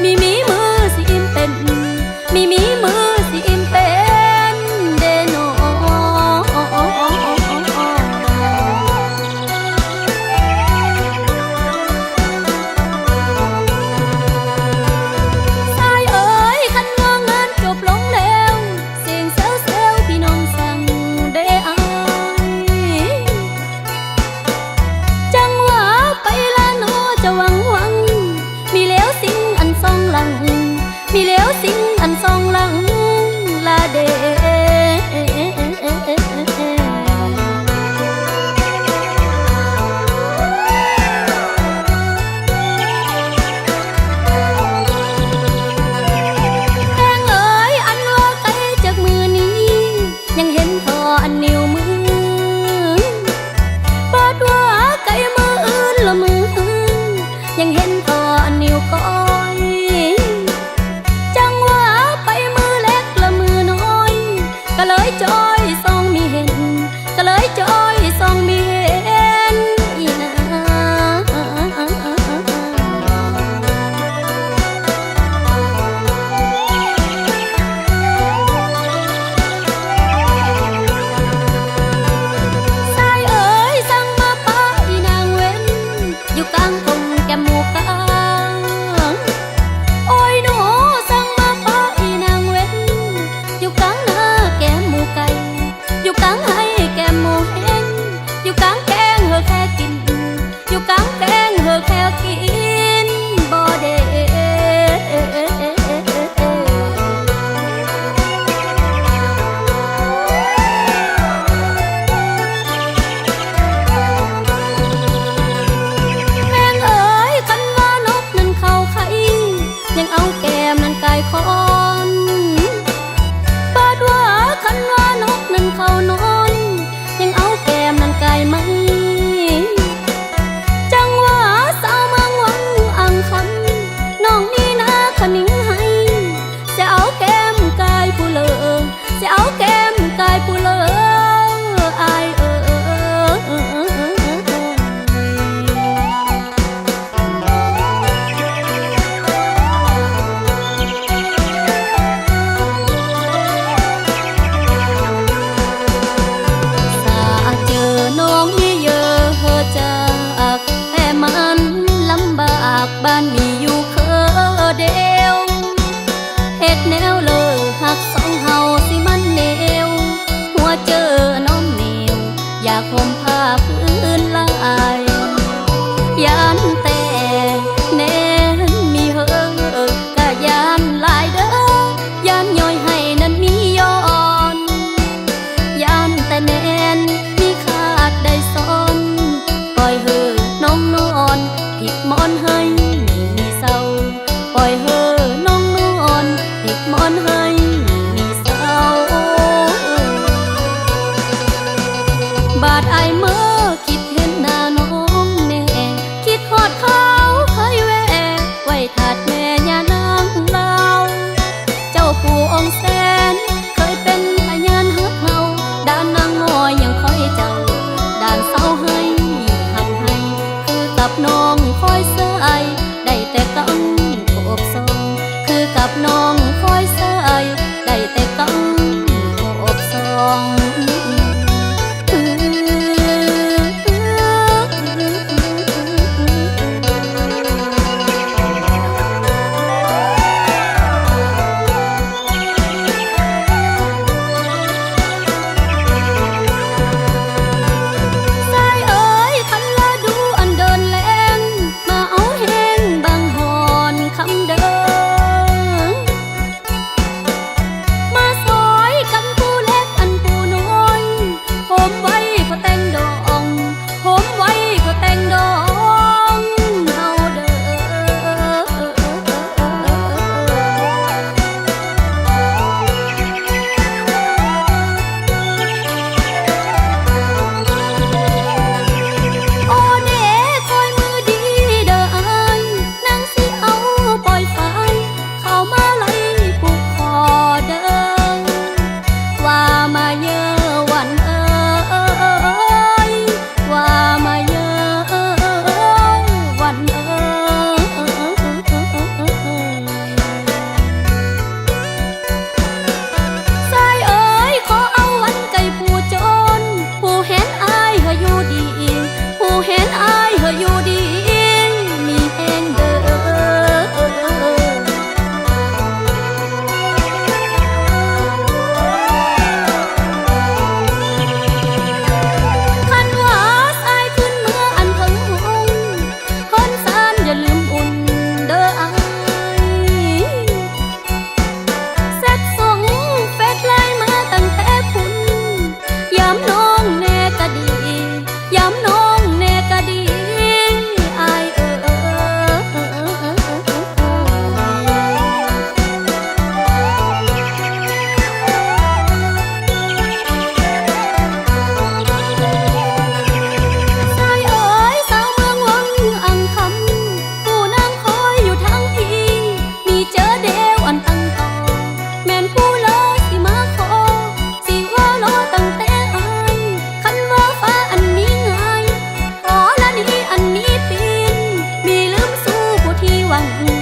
มีมือสิอิ่มเป็นมีมือสิอิ่มเป็นเดโนสายเอ๋ยคันงานจบลงแล้วเสียงเซลเซลพี่น้องสั่งเดอายจังหวะไปละโนจะหวังมีแล้วสิ่งอันซองหลังมีแล้วสิ่งอันซองหลังลาเดแพงเอ๋ยอันว่าไกลจากมือนี้ยังเห็นทออันนิ้วมือเปิดว่าไกลมืออื่นละมือยังเห็นทออันนิ้วก้อยจังว่าไปมือเล็กละมือน้อยก็เลยจอยส่องมีเห็นก็เลยจอยส่องมีเห็นอีนาสายเอ๋ยสั่งมาป้าอีนางเว้นอยู่กลางทงแก้มหมูกาโอ้ยหนูสั่งมาป้าอีนางเว้นอยู่กลางนาแก้มหมูไก่อยู่กลางให้แก้มหมูเห็นอยู่กลางแกงเหอแค่กินอยู่กลางแกงเหอแค่กินบ่เดแพงเอ๋ยคันว่านกนั้นเข้าไข่ยังเอาแก้มนั้นไก่คอนเปิดว่าคันว่านกนั้นเข้านอนยังเอาแก้มนั้นไก่ไหมจังว่าสาวเมืองวังอังคันน้องนี่นะขนิ่งให้จะเอาแก้มไก่ผู้เลอจะเอาแก้มไก่ผู้เลออายเอ๋เจอน้องมีเยอะจากแค่มันลำบากบ้านมีอยู่เคอเดียวเฮ็ดแนวเลยหักสองเฮาสิมันแนวหัวเจอน้องเหนียวอยากห่มผ้าพื้นลายยานแต่แน่นมีเฮอกะยานลายเด้อยานย่อยให้นั้นมีย้อนยานแต่แน่นมีขาดได้ซ้อนปล่อยเฮอน้องนอนผิดมอนให้มี ฟัง